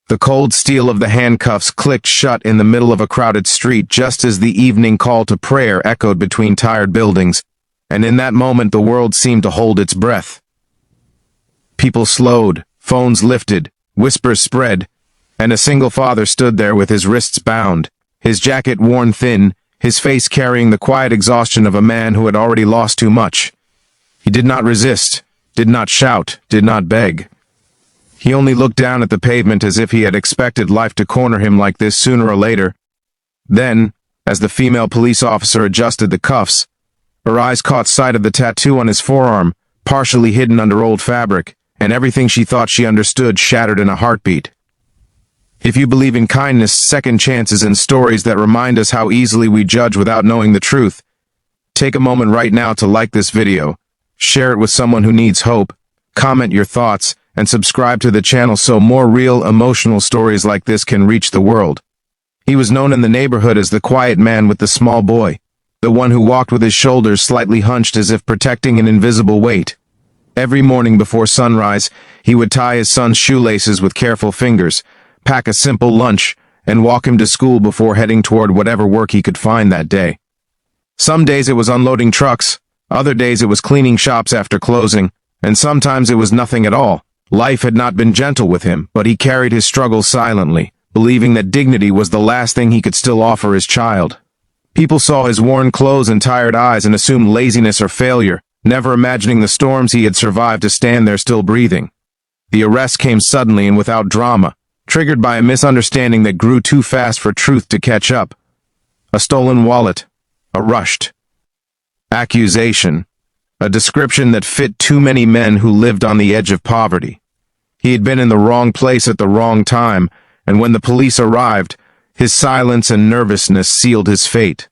The cold steel of the handcuffs clicked shut in the middle of a crowded street just as the evening call to prayer echoed between tired buildings, and in that moment the world seemed to hold its breath. People slowed, phones lifted, whispers spread, and a single father stood there with his wrists bound, his jacket worn thin, his face carrying the quiet exhaustion of a man who had already lost too much. He did not resist, did not shout, did not beg. He only looked down at the pavement as if he had expected life to corner him like this sooner or later. Then, as the female police officer adjusted the cuffs, her eyes caught sight of the tattoo on his forearm, partially hidden under old fabric, and everything she thought she understood shattered in a heartbeat. If you believe in kindness, second chances, and stories that remind us how easily we judge without knowing the truth, take a moment right now to like this video, share it with someone who needs hope, comment your thoughts, and subscribe to the channel so more real, emotional stories like this can reach the world. He was known in the neighborhood as the quiet man with the small boy, the one who walked with his shoulders slightly hunched as if protecting an invisible weight. Every morning before sunrise, he would tie his son's shoelaces with careful fingers, pack a simple lunch, and walk him to school before heading toward whatever work he could find that day. Some days it was unloading trucks, other days it was cleaning shops after closing, and sometimes it was nothing at all. Life had not been gentle with him, but he carried his struggles silently, believing that dignity was the last thing he could still offer his child. People saw his worn clothes and tired eyes and assumed laziness or failure, never imagining the storms he had survived to stand there still breathing. The arrest came suddenly and without drama, triggered by a misunderstanding that grew too fast for truth to catch up. A stolen wallet, a rushed accusation, a description that fit too many men who lived on the edge of poverty. He had been in the wrong place at the wrong time, and when the police arrived, his silence and nervousness sealed his fate.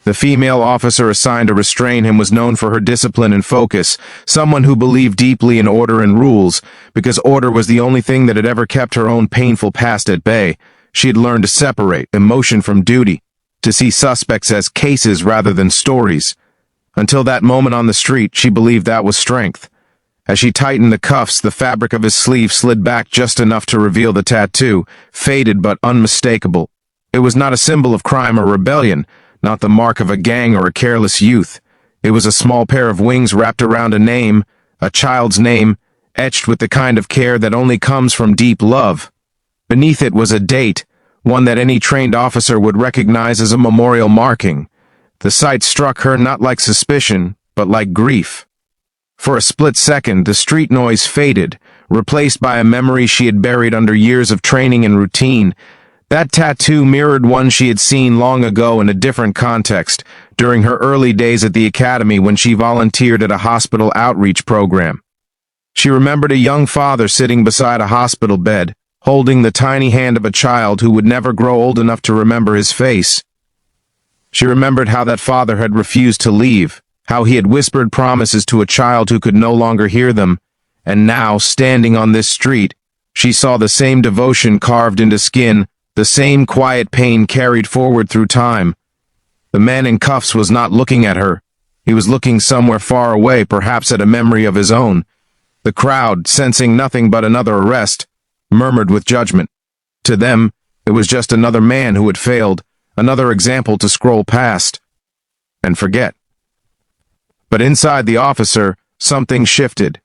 The female officer assigned to restrain him was known for her discipline and focus, someone who believed deeply in order and rules, because order was the only thing that had ever kept her own painful past at bay. She had learned to separate emotion from duty, to see suspects as cases rather than stories. Until that moment on the street, she believed that was strength. As she tightened the cuffs, the fabric of his sleeve slid back just enough to reveal the tattoo, faded but unmistakable. It was not a symbol of crime or rebellion, not the mark of a gang or a careless youth. It was a small pair of wings wrapped around a name, a child's name, etched with the kind of care that only comes from deep love. Beneath it was a date, one that any trained officer would recognize as a memorial marking. The sight struck her not like suspicion, but like grief. For a split second, the street noise faded, replaced by a memory she had buried under years of training and routine. That tattoo mirrored one she had seen long ago in a different context, during her early days at the academy when she volunteered at a hospital outreach program. She remembered a young father sitting beside a hospital bed, holding the tiny hand of a child who would never grow old enough to remember his face. She remembered how that father had refused to leave, how he had whispered promises to a child who could no longer hear them, and now, standing on this street, she saw the same devotion carved into skin, the same quiet pain carried forward through time. The man in cuffs was not looking at her. He was looking somewhere far away, perhaps at a memory of his own. The crowd, sensing nothing but another arrest, murmured with judgment. To them, it was just another man who had failed, another example to scroll past and forget. But inside the officer, something shifted.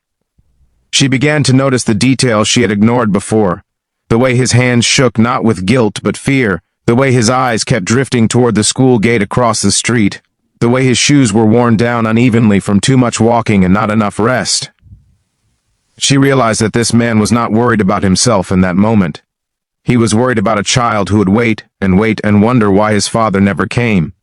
She began to notice the details she had ignored before. The way his hands shook not with guilt but fear, the way his eyes kept drifting toward the school gate across the street, the way his shoes were worn down unevenly from too much walking and not enough rest. She realized that this man was not worried about himself in that moment. He was worried about a child who would wait and wonder why his father never came.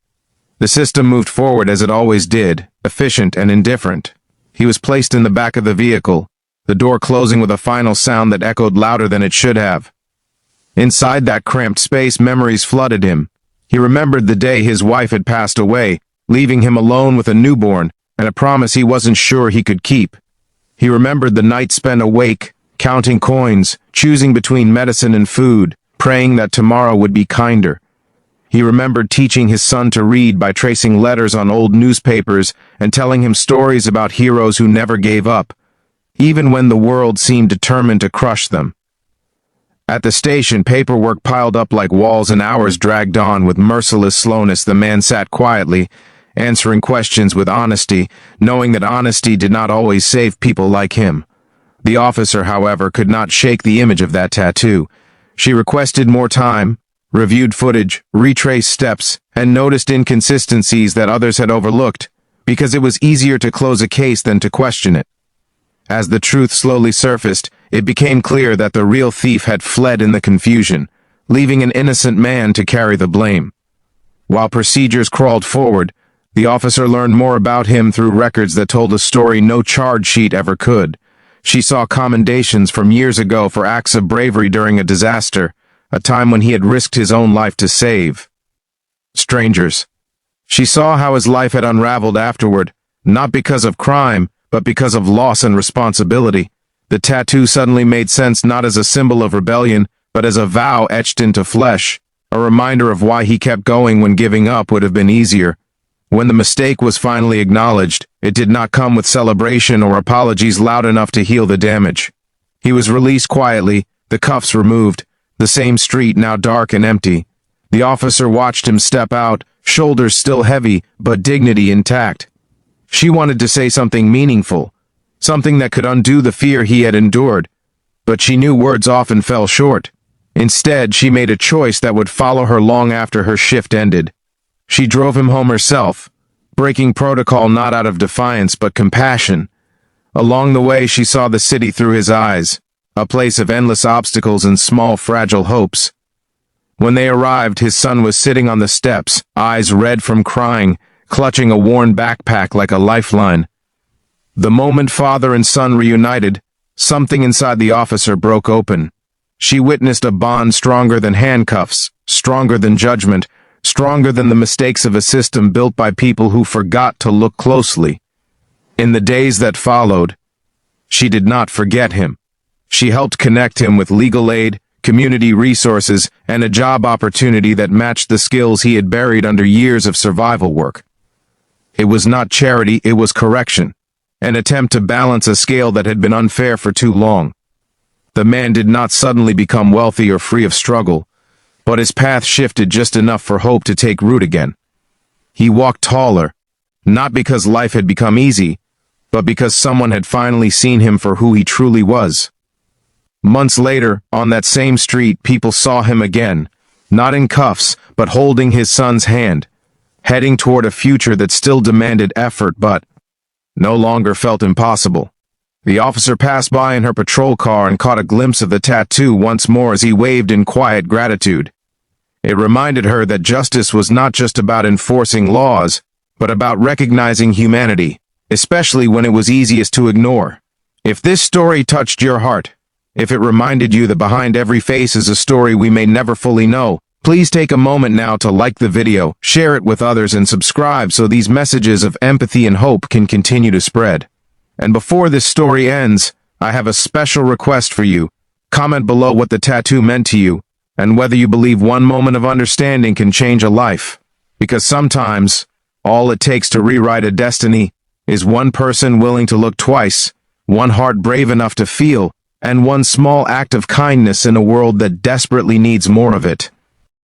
The system moved forward as it always did, efficient and indifferent. He was placed in the back of the vehicle, the door closing with a final sound that echoed louder than it should have. Inside that cramped space, memories flooded him. He remembered the day his wife had passed away, leaving him alone with a newborn and a promise he wasn't sure he could keep. He remembered the night spent awake, counting coins, choosing between medicine and food, praying that tomorrow would be kinder. He remembered teaching his son to read by tracing letters on old newspapers and telling him stories about heroes who never gave up, even when the world seemed determined to crush them. At the station, paperwork piled up like walls and hours dragged on with merciless slowness. The man sat quietly, answering questions with honesty, knowing that honesty did not always save people like him. The officer, however, could not shake the image of that tattoo. She requested more time, reviewed footage, retraced steps, and noticed inconsistencies that others had overlooked, because it was easier to close a case than to question it. As the truth slowly surfaced, it became clear that the real thief had fled in the confusion, leaving an innocent man to carry the blame. While procedures crawled forward, the officer learned more about him through records that told a story no charge sheet ever could. She saw commendations from years ago for acts of bravery during a disaster, a time when he had risked his own life to save strangers. She saw how his life had unraveled afterward, not because of crime, but because of loss and responsibility. The tattoo suddenly made sense, not as a symbol of rebellion, but as a vow etched into flesh, a reminder of why he kept going when giving up would have been easier. When the mistake was finally acknowledged, it did not come with celebration or apologies loud enough to heal the damage. He was released quietly, the cuffs removed, the same street now dark and empty. The officer watched him step out, shoulders still heavy, but dignity intact. She wanted to say something meaningful, something that could undo the fear he had endured, but she knew words often fell short. Instead, she made a choice that would follow her long after her shift ended. She drove him home herself, breaking protocol not out of defiance but compassion. Along the way, she saw the city through his eyes, a place of endless obstacles and small fragile hopes. When they arrived, his son was sitting on the steps, eyes red from crying, clutching a worn backpack like a lifeline. The moment father and son reunited, something inside the officer broke open. She witnessed a bond stronger than handcuffs, stronger than judgment, stronger than the mistakes of a system built by people who forgot to look closely. In the days that followed, she did not forget him. She helped connect him with legal aid, community resources, and a job opportunity that matched the skills he had buried under years of survival work. It was not charity, it was correction, an attempt to balance a scale that had been unfair for too long. The man did not suddenly become wealthy or free of struggle, but his path shifted just enough for hope to take root again. He walked taller, not because life had become easy, but because someone had finally seen him for who he truly was. Months later, on that same street, people saw him again, not in cuffs, but holding his son's hand, heading toward a future that still demanded effort but no longer felt impossible. The officer passed by in her patrol car and caught a glimpse of the tattoo once more as he waved in quiet gratitude. It reminded her that justice was not just about enforcing laws, but about recognizing humanity, especially when it was easiest to ignore. If this story touched your heart, if it reminded you that behind every face is a story we may never fully know, please take a moment now to like the video, share it with others, and subscribe so these messages of empathy and hope can continue to spread. And before this story ends, I have a special request for you. Comment below what the tattoo meant to you, and whether you believe one moment of understanding can change a life. Because sometimes, all it takes to rewrite a destiny is one person willing to look twice, one heart brave enough to feel, and one small act of kindness in a world that desperately needs more of it.